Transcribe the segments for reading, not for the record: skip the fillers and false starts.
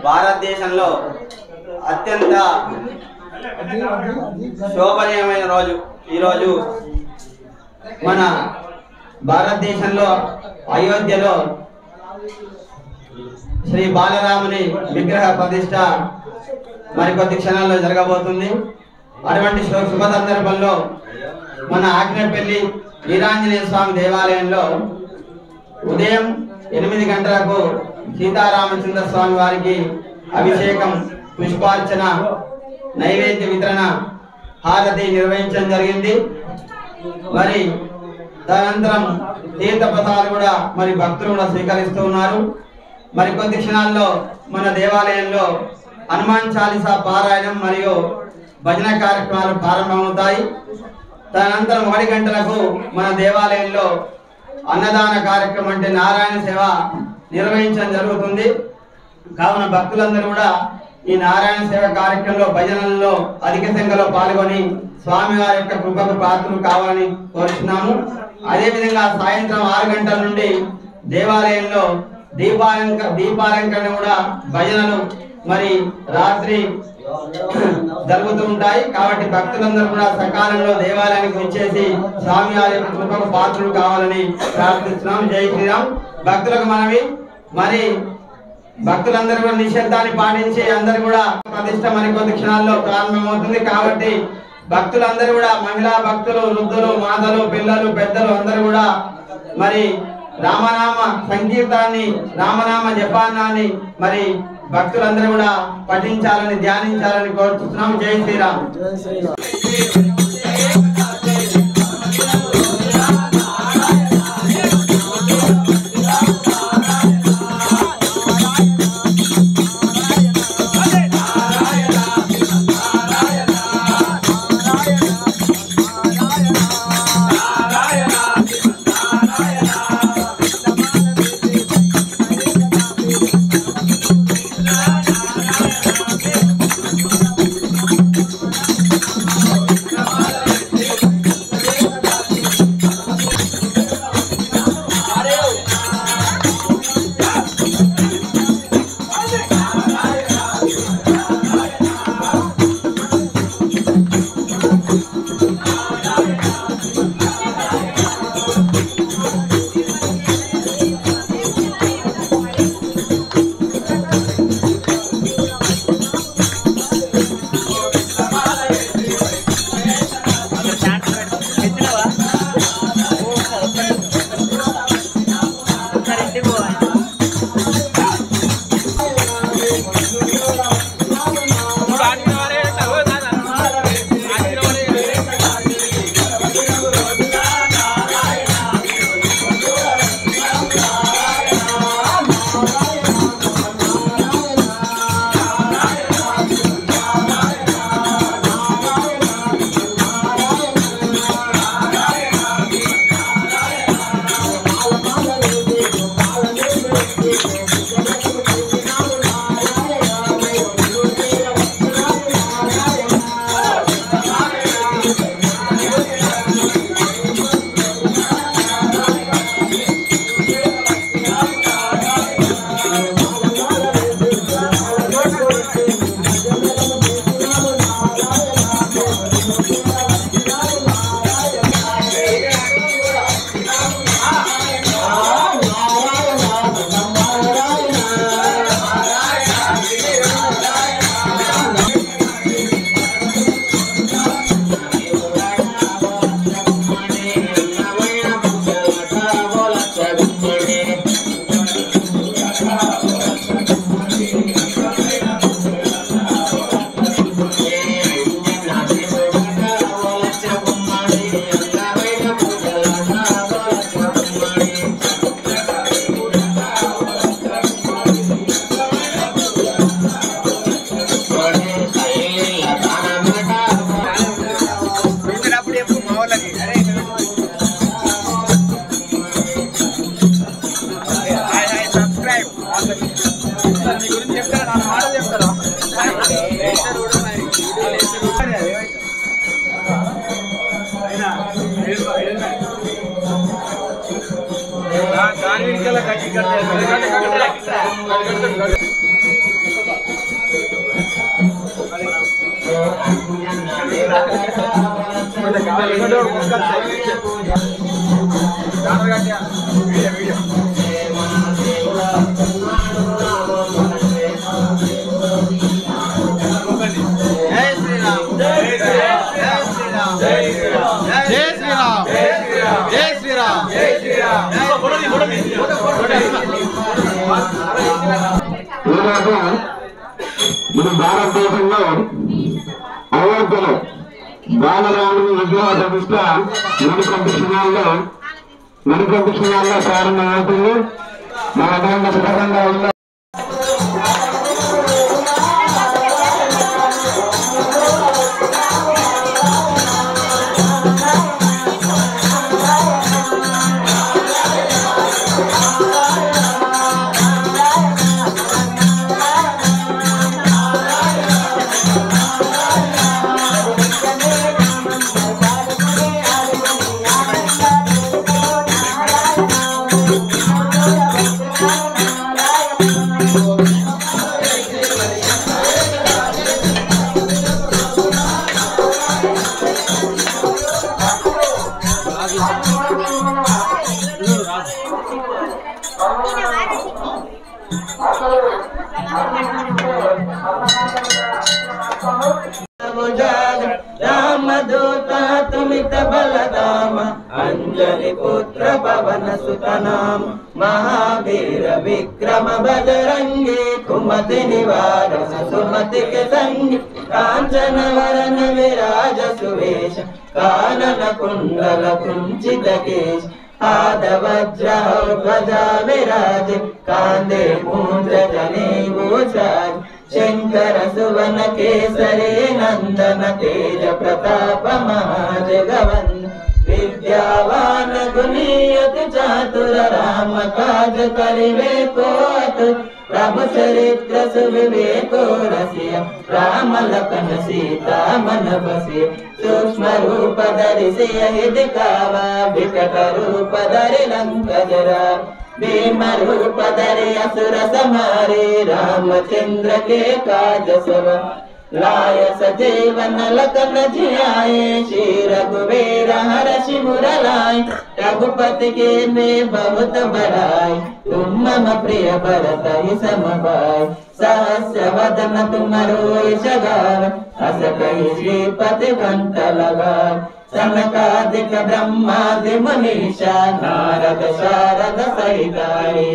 భారతదేశంలో అత్యంత శోభనీయమైన రోజు ఈరోజు. మన భారతదేశంలో అయోధ్యలో శ్రీ బాలరాముని విగ్రహ ప్రతిష్ట మరికొద్ది క్షణాల్లో జరగబోతుంది. అటువంటి శుభ సందర్భంలో మన ఆగ్నేపల్లి వీరాంజనేయ స్వామి దేవాలయంలో ఉదయం 8 గంటలకు సీతారామచంద్ర స్వామి వారికి అభిషేకం, పుష్పార్చన, నైవేద్య వితరణ, హారతి నిర్వహించడం జరిగింది. మరి తదనంతరం తీర్థ ప్రసాదాలు కూడా మరి భక్తులు కూడా స్వీకరిస్తూ ఉన్నారు. మరి కొద్ది క్షణాల్లో మన దేవాలయంలో హనుమాన్ చాలీసా పారాయణం మరియు భజన కార్యక్రమాలు ప్రారంభమవుతాయి. తదనంతరం 1 గంటలకు మన దేవాలయంలో అన్నదాన కార్యక్రమం అంటే నారాయణ సేవ నిర్వహించడం జరుగుతుంది. కావున భక్తులందరూ కూడా ఈ నారాయణ సేవ కార్యక్రమంలో భజనల్లో అధిక సంఖ్యలో పాల్గొని స్వామివారి యొక్క కృపకు పాత్రలు కావాలని కోరుతున్నాము. అదేవిధంగా సాయంత్రం 6 గంటల నుండి దేవాలయంలో దీపాలంకరణ కూడా భజనలు మరి రాత్రి జరుగుతూ ఉంటాయి. కాబట్టి భక్తులందరూ కూడా సకాలంలో దేవాలయానికి వచ్చేసి స్వామివారి యొక్క కృపకు పాత్రలు కావాలని ప్రార్థిస్తున్నాం. జై శ్రీరామ్. భక్తులకు మనవి, మరి భక్తులందరూ కూడా నిశ్శబ్దాన్ని పాటించి అందరూ కూడా ప్రతిష్ట మరికొద్ది క్షణాల్లో ప్రారంభమవుతుంది. కాబట్టి భక్తులందరూ కూడా, మహిళా భక్తులు, వృద్ధులు, మాతలు, పిల్లలు, పెద్దలు అందరూ కూడా మరి రామనామ సంకీర్తాన్ని, రామనామ జపాన్ని మరి భక్తులందరూ కూడా పఠించాలని, ధ్యానించాలని కోరుతున్నాం. జై శ్రీరామ్. మన భారతదేశంలో అయోధ్యలో బాలరాముని విగ్రహ ప్రతిష్ట మరికొంత క్షణాల్లో ప్రారంభమవుతుంది. మన అటువంటి శుభంగా ఉన్న रामदूता तुमित बलदाम अंजलि पुत्र पवन सुत नाम महावीर विक्रम बजरंगी कुमति निवार सुमति के संगी कांचन वरन विराज सुवेश कानन कुंडल कुंचित केश पाद वज्र ध्वजा विराज कांधे मूंज जनेऊसाज शंकर सुवन केसरी नंदन तेज प्रताप महाजगवन विद्यावान गुणीयति चातुर राम काज करिवे को अतुल प्रभु चरित्र सुविवेको रसिया राम लखन सीता मन बसिया सूक्ष्म रूप धरि सियहि दिखावा विकट रूप धरि लंक जरा भीम रूप धरि असुर संहारे रामचंद्र के काज सब लाय सजीवन लखन जियाए श्री रघुवीर हर्षि मुरलाय रघुपति के में बहुत बड़ाई तुम मम प्रिय भरत ही समभाय सहस्र वदन तुमरो यश गान अस कहि श्रीपति कंठ लगान सनकादिक ब्रह्मादि मुनीषा नारद शारद सहिताई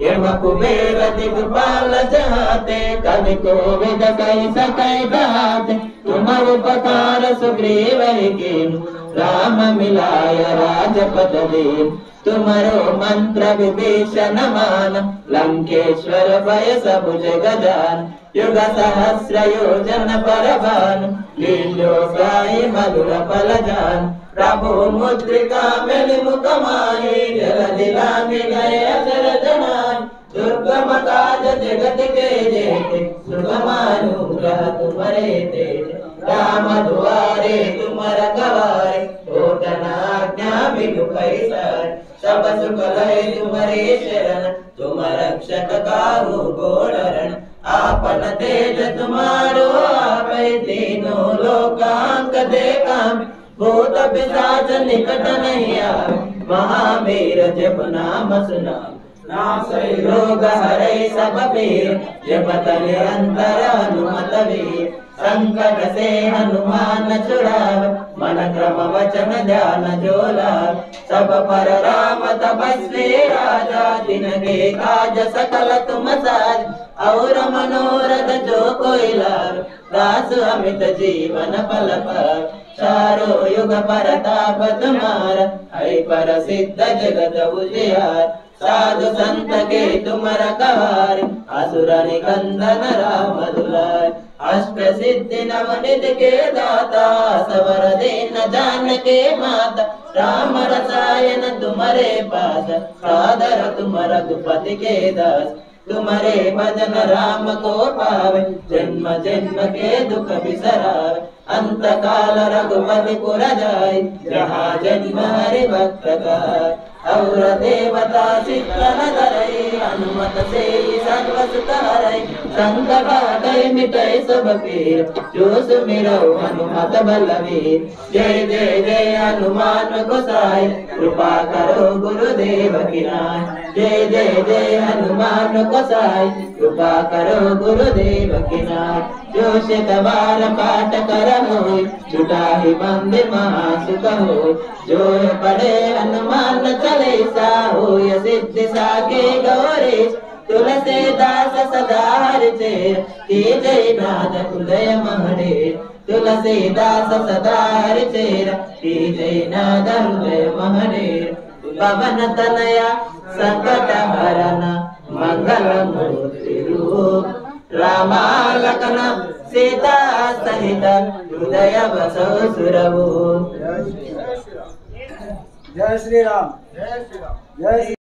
यम कुबेर दिग्पाल जहाते कवि कोविद कहि सकै गाते तुम उपकार सुग्रीव कीन राम मिलाय राजपद दीन तुमरो मंत्र विभीषण मान लंकेश्वर भय सब जग जान युग सहस्र योजन पर भान लीलो साई मधुर फल जान प्रभु मुद्रिका मेलि मुख माहि जल दिलांग गए अचर जनान दुर्गम काज जगत के जेते सुगम अनुग्रह तुम्हारे तेज राम दुआरे तुम रखवारे होतन आज्ञा बिनु पैसार सब सुख लय तुम्हारे शरण तुम रक्षक काहू को डरन आपन तेज तुम्हारो आपै तीनों लोकांक देखाम भूत पिशाच निकट नहीं आवे महावीर जप नाम सुनाम नासै रोग हरै सब पीर जपत निरंतर हनुमत वीर संकट से हनुमान छुड़ावे मन क्रम वचन ध्यान जो लावे सब पर राम तपस्वी राजा जिनके काज सकल तुम साज और मनोरथ जो कोई लावे दास अमित जीवन फल पावे चारों युग परताप तुम्हारा है प्रसिद्ध जगत उजियार साधु संत के तुम रखवार असुर निकंदन राम दुलार अष्ट सिद्धि नवनिधि के दाता सवर दीन जान के माता राम रसायन तुम्हारे पास सादर तुम रघुपति के दास तुम्हारे भजन राम को पावे जन्म जन्म के दुख बिसरावे अंत काल रघुपति पुर जाय जहाँ जन्म हरि भक्त का और देवता चित्तन धरई हनुमत से सर्व सुख हरई संकट हटई मिटई सब पीर जो सुमिरो हनुमत बलवीर जय जय जय हनुमान गोसाई कृपा करो गुरुदेव की नाय जय जय जय हनुमान गोसाई कृपा करो गुरुदेव की नाय जो शतबार पाठ करहो छुटा ही मंदिर महासुख हो जो पढ़े हनुमान चालीसा हो सिद्धि साके गौरी तुलसीदास सदा हरिचे की जय नाद हृदय महरे तुलसीदास सदा हरिचे की जय नाद हृदय महरे पवन तनया संकट हरन मंगल मूर्ति रूप रामा लखन सीता सहित हृदय बसो सुरभु। जय श्री राम। जय